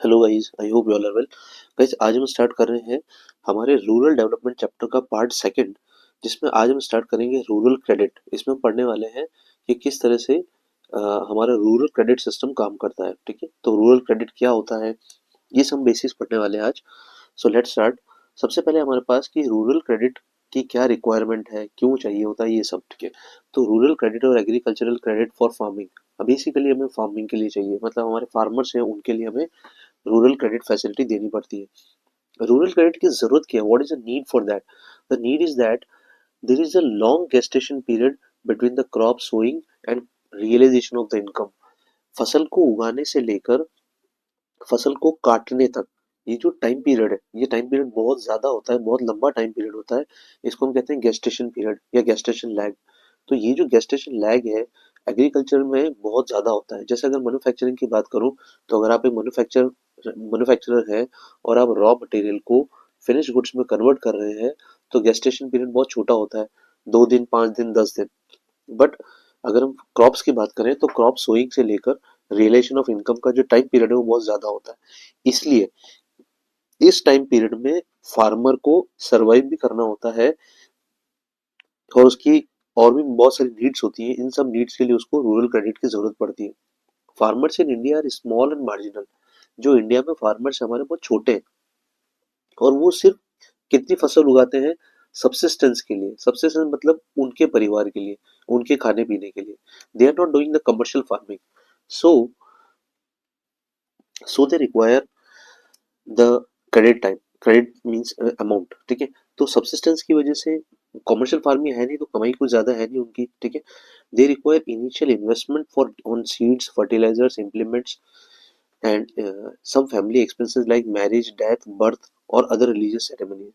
Hello guys, I hope you all are well. Guys, आज हम start कर रहे हैं हमारे रूरल डेवलपमेंट चैप्टर का पार्ट सेकंड, जिसमें आज हम स्टार्ट करेंगे रूरल क्रेडिट। इसमें हम पढ़ने वाले हैं कि किस तरह से हमारा रूरल क्रेडिट सिस्टम काम करता है। ठीक है, तो रूरल क्रेडिट क्या होता है, ये सब बेसिक्स पढ़ने वाले हैं आज। So let's start. सबसे पहले हमारे पास कि रूरल क्रेडिट की क्या रिक्वायरमेंट है, क्यों चाहिए होता है, ये सब। ठीक है, तो रूरल क्रेडिट और agricultural credit for farming, basically हमें फार्मिंग के लिए चाहिए, मतलब हमारे फार्मर्स हैं उनके लिए हमें रूरल क्रेडिट फैसिलिटी देनी पड़ती है। रूरल क्रेडिट की जरूरत क्या है, what is the need for that? The need is that there is a long gestation period between the crop sowing and realisation of the income. फसल को उगाने से लेकर फसल को काटने तक ये जो टाइम पीरियड है, ये टाइम पीरियड बहुत ज्यादा होता है, बहुत लंबा टाइम पीरियड होता है। इसको हम कहते हैं गेस्टेशन पीरियड या गेस्टेशन लैग। तो ये जो गेस्टेशन लैग है, एग्रीकल्चर में बहुत ज्यादा होता है। जैसे अगर मैन्युफैक्चरिंग की बात करूं, तो अगर आप एक मैन्युफैक्चरर है और आप रॉ मटेरियल को फिनिश गुड्स में कन्वर्ट कर रहे हैं, तो गेस्टेशन पीरियड बहुत छोटा होता है, 2 दिन, 5 दिन, 10 दिन। बट अगर हम क्रॉप्स की बात करें, तो क्रॉप सोइंग से लेकर रियलाइजेशन ऑफ इनकम का जो टाइम पीरियड है वो बहुत ज्यादा होता है। इसलिए इस टाइम पीरियड में फार्मर को सरवाइव भी करना होता है, और उसकी और भी बहुत सारी नीड्स होती हैं। इन सब नीड्स के लिए उसको रूरल क्रेडिट की जरूरत पड़ती है। Farmers in India are small and marginal. जो इंडिया में फार्मर्स हमारे बहुत छोटे हैं, और वो सिर्फ कितनी फसल उगाते हैं, सबसिस्टेंस के लिए। सबसिस्टेंस मतलब उनके परिवार के लिए, उनके खाने पीने के लिए। They are not doing the commercial farming. So so they require the credit time. Credit means amount. ठीक है, तो सबसिस्टेंस की वजह से कमर्शियल फार्मिंग है नहीं, तो कमाई कुछ ज्यादा है नहीं उनकी। ठीक है, they require initial investment for on seeds, fertilisers, implements and some family expenses like marriage, death, birth और अदर रिलीजियस सेरेमनी।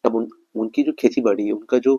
अब उनकी जो खेती बाड़ी है, उनका जो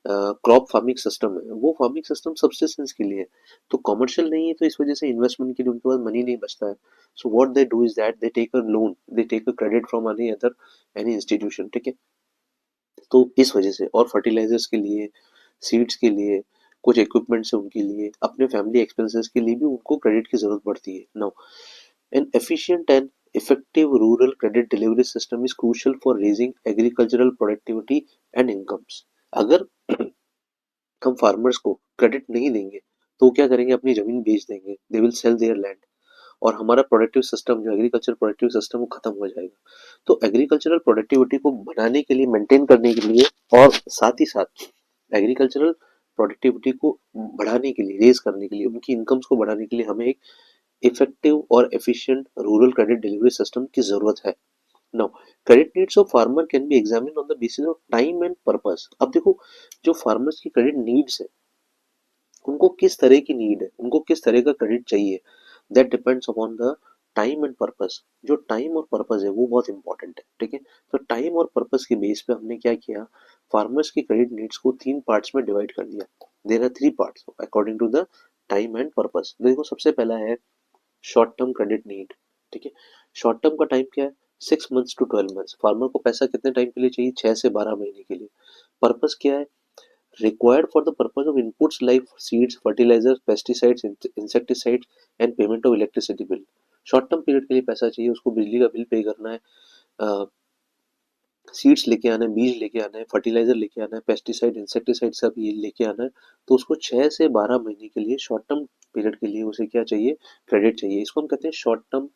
क्रॉप फार्मिंग सिस्टम है, वो फार्मिंग सिस्टम सब्सिस्टेंस के लिए है, तो कमर्शियल नहीं है। तो इस वजह से इन्वेस्टमेंट के लिए उनके पास मनी नहीं बचता है। So what they do is that they take a loan, they take a credit from any other, any institution. ठीक है, तो इस वजह से, और फर्टिलाइजर्स के लिए, सीड्स के लिए, कुछ इक्विपमेंट्स है उनके लिए, अपने फैमिली एक्सपेंसेस के लिए भी उनको क्रेडिट की जरूरत पड़ती है। Now N efficient and effective rural credit delivery system is crucial for raising agricultural productivity and incomes. अगर हम फार्मर्स को क्रेडिट नहीं देंगे, तो वो क्या करेंगे, अपनी जमीन बेच देंगे, they will sell their land, और हमारा प्रोडक्टिव सिस्टम, जो एग्रीकल्चर प्रोडक्टिव सिस्टम, वो खत्म हो जाएगा। तो एग्रीकल्चरल प्रोडक्टिविटी को बनाने के लिए, मेंटेन करने के लिए, और साथ ही साथ एग्रीकल्चरल प्रोडक्टिविटी को बढ़ाने के लिए, रेज करने के लिए, उनकी इनकम्स को बढ़ाने के लिए हमें एक इफेक्टिव और efficient rural credit delivery system की जरूरत है। Now credit needs of farmer can be examined on the basis of time and purpose. अब देखो, जो फार्मर्स की क्रेडिट नीड्स है, उनको किस तरह की नीड है, उनको किस तरह का क्रेडिट चाहिए, that depends upon the time and purpose. जो टाइम और पर्पस है वो बहुत इंपॉर्टेंट है। ठीक है, तो टाइम और पर्पस के बेस पे हमने क्या किया, फार्मर्स की क्रेडिट नीड्स को 3 पार्ट्स में डिवाइड कर दिया। There are 3 parts according to the time and purpose. देखो, सबसे पहला है शॉर्ट टर्म क्रेडिट नीड। ठीक है, शॉर्ट टर्म का टाइम क्या है, 6 मंथ्स to 12 मंथ्स। फार्मर को पैसा कितने टाइम के लिए चाहिए, 6 से 12 महीने के लिए। पर्पस क्या है, required for the purpose of inputs like seeds, fertilizers, pesticides, insecticides and payment of electricity bill। Short term period के लिए पैसा चाहिए, उसको बिजली का बिल पे करना है, सीड्स लेके आना है, बीज लेके आना है, फर्टिलाइजर लेके आना है, पेस्टिसाइड, इंसेक्टिसाइड सब ये लेके आना है। तो उसको 6 से 12 महीने के लिए, शॉर्ट टर्म पीरियड के लिए उसे क्या चाहिए, क्रेडिट चाहिए। इसको हम कहते हैं शॉर्ट टर्म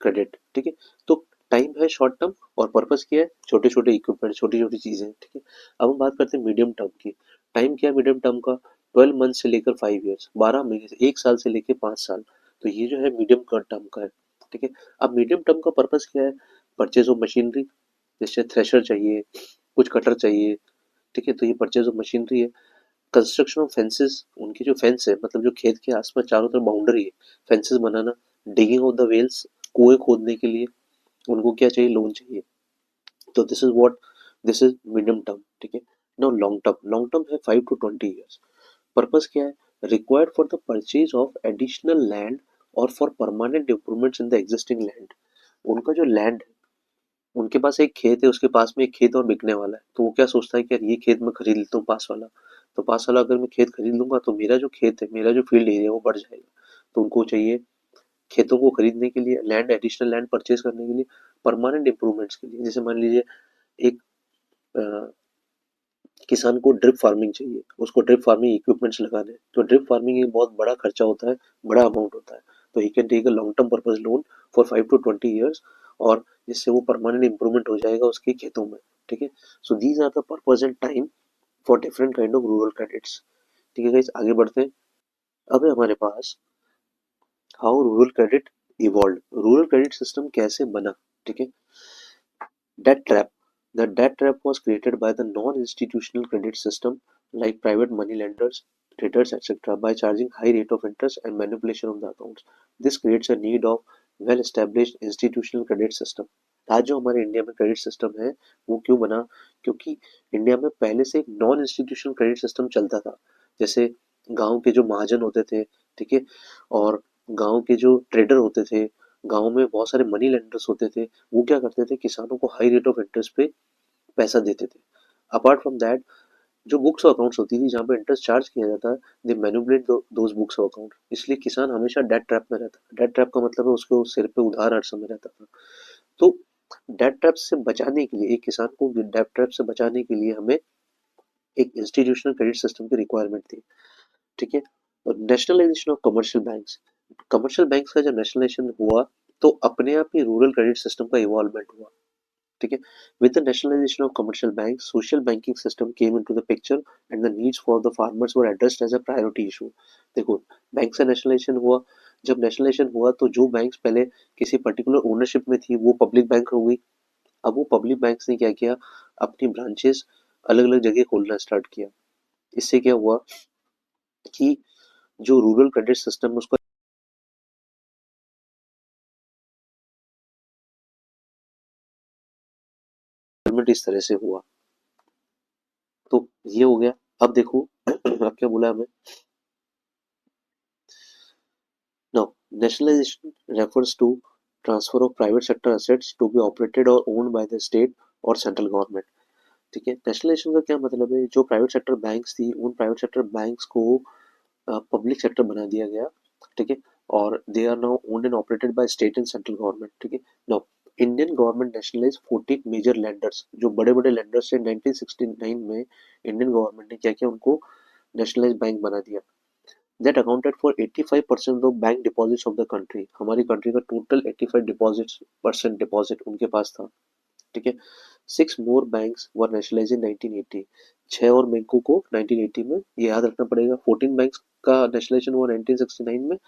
क्रेडिट। ठीक है, तो टाइम है शॉर्ट टर्म, और पर्पस क्या है, छोटे छोटे इक्विपमेंट, छोटी छोटी चीजें। ठीक है, अब हम बात करते हैं मीडियम टर्म की। टाइम क्या है मीडियम टर्म का, 12 मंथ से लेकर 5 ईयर्स, 12 महीने से 1 साल से लेकर 5 साल। तो ये जो है मीडियम टर्म का है। ठीक है, अब मीडियम टर्म का पर्पस क्या है, परचेज ऑफ मशीनरी, जैसे थ्रेशर चाहिए, कुछ कटर चाहिए। ठीक है, तो ये परचेज ऑफ मशीनरी है। कंस्ट्रक्शन ऑफ फेंसेस, उनकी जो फेंस है, मतलब जो खेत के आसपास चारों तरफ बाउंड्री है, फेंसेस बनाना। डिगिंग ऑफ द वेल्स, कुएं खोदने के लिए उनको क्या चाहिए, लोन चाहिए। तो दिस इज मीडियम टर्म। ठीक है, नाउ लॉन्ग टर्म है 5 to 20 ईयर्स। पर्पस क्या है, required for the purchase of additional land और for permanent improvements in the existing land. उनका जो लैंड, उनके पास एक खेत है, उसके पास में एक खेत और बिकने वाला है, तो वो क्या सोचता है कि यार ये खेत मैं खरीद लेता हूँ पास वाला। तो पास वाला अगर मैं खेत खरीद लूंगा, तो मेरा जो खेत है, मेरा जो फील्ड एरिया वो बढ़ जाएगा। तो उनको चाहिए खेतों को खरीदने के लिए, लैंड एडिशनल लैंड परचेज करने के लिए, परमानेंट इंप्रूवमेंट्स के लिए। जैसे मान लीजिए एक अ, किसान को ड्रिप फार्मिंग चाहिए, उसको ड्रिप फार्मिंग इक्विपमेंट्स लगाने हैं, तो ड्रिप फार्मिंग एक बहुत बड़ा खर्चा होता है, बड़ा अमाउंट होता है, तो he can take a long term purpose loan for 5 to 20 years, और जिससे वो परमानेंट इंप्रूवमेंट हो जाएगा उसके खेतों में। ठीक है, so these are the purpose and time for different kind of rural credits. ठीक है गाइस, आगे बढ़ते हैं। अब है हमारे पास how rural credit evolve, rural credit system कैसे बना। ठीक है, debt trap, the debt trap was created by the non-institutional credit system like private money lenders, traders, etc. by charging high rate of interest and manipulation of the accounts. This creates a need of well-established institutional credit system. आज जो हमारे India में credit system है वो क्यों बना, क्योंकि India में पहले से एक नॉन इंस्टीट्यूशनल क्रेडिट सिस्टम चलता था। जैसे गांव के जो महाजन होते थे, ठीक है, और गांव के जो ट्रेडर होते थे, गांव में बहुत सारे मनी लेंडर्स होते थे, वो क्या करते थे, किसानों को हाई रेट ऑफ इंटरेस्ट पे पैसा देते थे। अपार्ट फ्रॉम दैट, जो बुक्स ऑफ अकाउंट्स होती थी जहाँ पे इंटरेस्ट चार्ज किया जाता है, they manipulate those books of account, इसलिए किसान हमेशा डेट ट्रैप में रहता है। डेट ट्रैप का मतलब है उसको सिर पे उधार हर समय रहता था। तो डेट ट्रैप से बचाने के लिए, एक किसान को डेट ट्रैप से बचाने के लिए हमें एक इंस्टीट्यूशनल क्रेडिट सिस्टम की रिक्वायरमेंट थी। ठीक है, और nationalisation of commercial banks, commercial banks का जब नेशनलाइजेशन हुआ तो अपने आप ही रूरल क्रेडिट सिस्टम का इवॉल्वमेंट हुआ। ठीक है, with the nationalisation of commercial bank, social banking system came into the picture and the needs for the farmers were addressed as a priority issue. देखो, बैंक का नेशनलाइजेशन हुआ, जब nationalisation हुआ तो जो बैंक्स पहले किसी पर्टिकुलर ओनरशिप में थी वो पब्लिक बैंक हो गई। अब वो पब्लिक बैंक्स ने क्या किया, अपनी ब्रांचेस अलग अलग जगह खोलना स्टार्ट किया। इससे क्या हुआ कि जो रूरल क्रेडिट सिस्टम उसका डेवलपमेंट इस तरह से हुआ। तो ये हो गया। अब देखो अब क्या बोला हमें। Now, nationalization refers to transfer of private sector assets to be operated or owned by the state or central government. ठीक है, नेशनलाइजेशन का क्या मतलब है, जो प्राइवेट सेक्टर बैंक्स थी उन प्राइवेट सेक्टर बैंक्स को पब्लिक सेक्टर बना दिया गया। ठीक है, और they are now owned and operated by state and central government. ठीक है, now Indian government nationalise 14 major lenders, जो बड़े बड़े लैंडर्स थे 1969 में इंडियन गवर्नमेंट ने क्या किया, उनको नेशनलाइज बैंक बना दिया। that accounted for 85% of bank deposits of the country. हमारी कंट्री का टोटल 85 डिपॉजिट डिपॉजिट उनके पास था। ठीक है, 6 more बैंक्स वर नेशनलाइज इन 1980। 6 और बैंकों को 1980 में, ये याद रखना पड़ेगा, 14 बैंक्स का नेशनलाइजेशन हुआ 1969 में,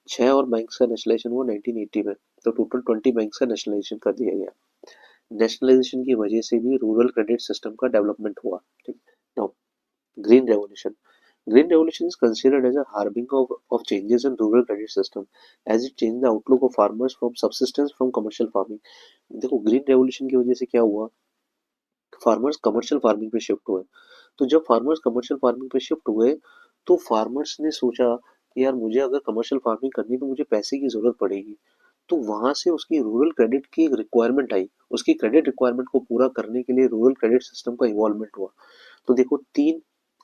6 और बैंक्स का नेशनलाइजेशन हुआ 1980 में, तो टोटल 20 बैंक्स का नेशनलाइजेशन कर दिया गया। नेशनलाइजेशन की वजह से भी रूरल क्रेडिट सिस्टम का डेवलपमेंट हुआ। ठीक, now green revolution, Green Revolution is considered as a harbinger of changes in rural credit system, as it changed the outlook of farmers from subsistence from commercial farming. देखो, green revolution की वजह से क्या हुआ, farmers commercial farming पे shift हुए। तो जब फार्मर्स कमर्शियल फार्मिंग पे शिफ्ट हुए तो फार्मर्स ने सोचा कि यार मुझे अगर कमर्शियल फार्मिंग करनी है तो मुझे पैसे की जरूरत पड़ेगी। तो वहां से उसकी रूरल क्रेडिट की एक रिक्वायरमेंट आई, उसकी क्रेडिट रिक्वायरमेंट को पूरा करने के लिए रूरल क्रेडिट सिस्टम का इवॉल्वमेंट हुआ। तो देखो, 3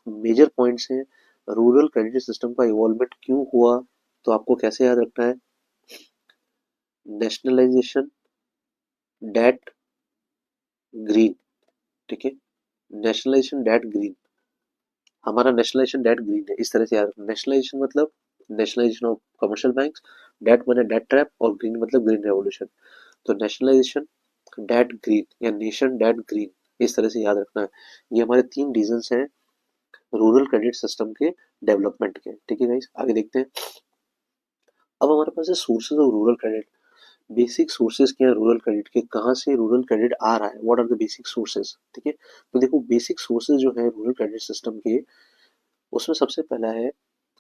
मेजर पॉइंट्स हैं रूरल क्रेडिट सिस्टम का इवॉल्वमेंट क्यों हुआ। तो आपको कैसे याद रखना है, नेशनलाइजेशन, डेट, ग्रीन। ठीक है, नेशनलाइजेशन, डेट, ग्रीन। हमारा नेशनलाइजेशन डेट ग्रीन है, इस तरह से याद रखना। नेशनलाइजेशन मतलब nationalisation of commercial banks, debt माने डेट ट्रैप, और ग्रीन मतलब ग्रीन रेवोल्यूशन। तो नेशनलाइजेशन, डेट ग्रीन या नेशन डेट ग्रीन, इस तरह से याद रखना है। ये हमारे 3 रीजंस हैं रूरल क्रेडिट सिस्टम के डेवलपमेंट के। ठीक है गाइस, आगे देखते हैं। अब हमारे पास है sources of rural credit. Basic sources क्या है रूरल क्रेडिट के, कहाँ से रूरल क्रेडिट आ रहा है, what are the basic sources. ठीक है, तो देखो बेसिक सोर्सेज जो है रूरल क्रेडिट सिस्टम के, उसमें सबसे पहला है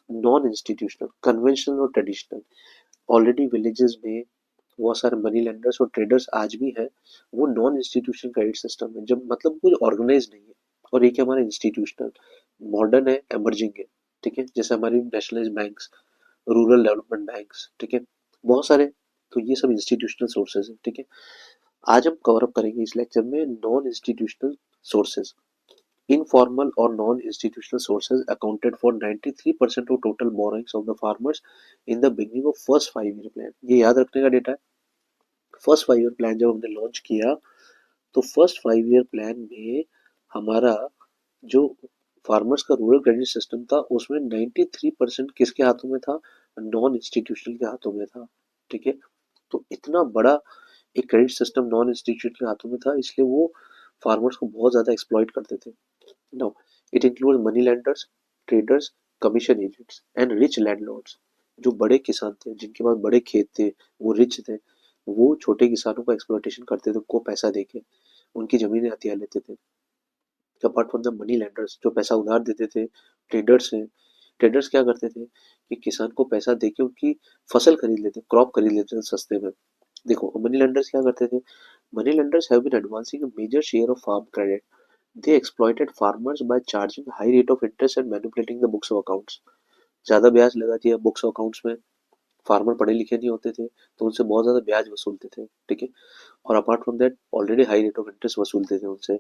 नॉन इंस्टीट्यूशनल, कन्वेंशनल और ट्रेडिशनल। ऑलरेडी विलेजेस में बहुत सारे मनी लेंडर्स और ट्रेडर्स आज भी हैं, वो नॉन इंस्टीट्यूशनल क्रेडिट सिस्टम है, जब मतलब कुछ ऑर्गेनाइज नहीं है। और एक है हमारा इंस्टीट्यूशनल, मॉडर्न है, एमर्जिंग है। ठीक है, जैसे हमारी nationalise banks, rural development banks. ठीक है, बहुत सारे। तो ये सब इंस्टीट्यूशनल सोर्सेज है। ठीक है, आज हम कवर अप करेंगे इस लेक्चर में non institutional sources. Informal or non-institutional sources accounted for 93% of total borrowings of the farmers in the beginning of first 5 year plan. ये याद रखने का डेटा है। फर्स्ट 5 ईयर प्लान जब हमने लॉन्च किया तो फर्स्ट 5 ईयर प्लान में हमारा जो फार्मर्स का रूरल क्रेडिट सिस्टम था उसमें 93% किसके हाथों में था, नॉन इंस्टीट्यूशनल के हाथों में था। ठीक है, तो इतना बड़ा एक क्रेडिट सिस्टम नॉन इंस्टीट्यूशनल के हाथों में था, इसलिए वो फार्मर्स को बहुत ज्यादा एक्सप्लॉइट करते थे। Now it include money landers, traders, commission agents and rich landlords. जो बड़े किसान थे जिनके पास बड़े खेत थे, वो रिच थे, वो छोटे किसानों का एक्सप्लॉइटेशन करते थे, उनको पैसा देके उनकी जमीनें हथिया लेते थे। Apart from the money landers जो पैसा उधार देते थे, ट्रेडर्स हैं। ट्रेडर्स क्या करते थे कि किसान को पैसा देके उनकी फसल खरीद लेते, क्रॉप खरीद लेते थे सस्ते में। देखो मनी लेंडर्स क्या करते थे, money lenders have been advancing a major share of farm credit. They exploited farmers by charging high rate of interest and manipulating the books of accounts. ज्यादा ब्याज लगा दिया बुक्स ऑफ अकाउंट्स में, farmer पढ़े लिखे नहीं होते थे तो उनसे बहुत ज्यादा ब्याज वसूलते थे। ठीक है, और apart from that already high rate of interest वसूलते थे उनसे।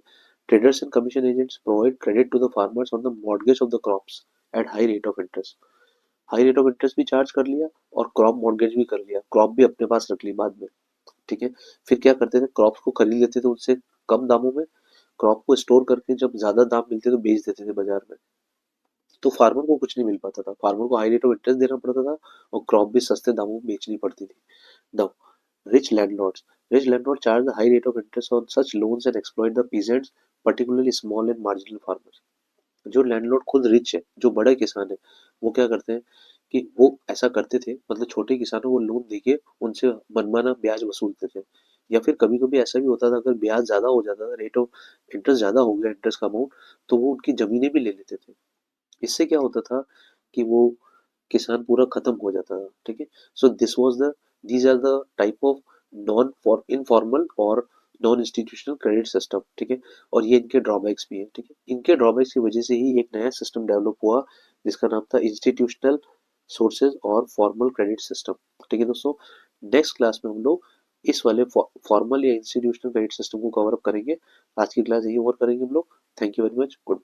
Traders and commission agents provide credit to the farmers on the mortgage of the crops at high rate of interest. High rate of interest भी charge कर लिया और crop mortgage भी कर लिया, क्रॉप भी अपने पास रख ली बाद में। ठीक है, फिर क्या करते थे, क्रॉप्स को खरीद लेते थे उनसे कम दामों में, क्रॉप को स्टोर करके जब ज्यादा दाम मिलते तो बेच देते थे बाजार में। तो फार्मर को कुछ नहीं मिल पाता था, फार्मर को हाई रेट ऑफ इंटरेस्ट देना पड़ता था और क्रॉप भी सस्ते दामों में बेचनी पड़ती थी। Now rich landlords, rich landlord charge the high rate of interest on such loans and exploit the peasants, particularly small and marginal farmers. जो लैंडलॉर्ड खुद रिच है, जो बड़े किसान है, वो क्या करते हैं कि वो ऐसा करते थे, मतलब छोटे किसानों को लोन देके उनसे मनमाना ब्याज वसूलते थे। या फिर कभी कभी ऐसा भी होता था, अगर ब्याज ज्यादा हो जाता था, रेट ऑफ इंटरेस्ट ज्यादा हो गया, इंटरेस्ट का अमाउंट, तो वो उनकी जमीनें भी ले लेते थे। इससे क्या होता था कि वो किसान पूरा खत्म हो जाता था। ठीक है, so this was the these are the type of non for informal और नॉन इंस्टीट्यूशनल क्रेडिट सिस्टम। ठीक है, और ये इनके ड्रॉबैक्स भी हैं। ठीक है, इनके ड्रॉबैक्स की वजह से ही एक नया सिस्टम डेवलप हुआ जिसका नाम था इंस्टीट्यूशनल सोर्सेज और फॉर्मल क्रेडिट सिस्टम। ठीक है दोस्तों, नेक्स्ट क्लास में हम लोग इस वाले फॉर्मल या इंस्टीट्यूशनल क्रेडिट सिस्टम को कवर अप करेंगे। आज की क्लास यही ओवर करेंगे हम लोग। Thank you very much, good.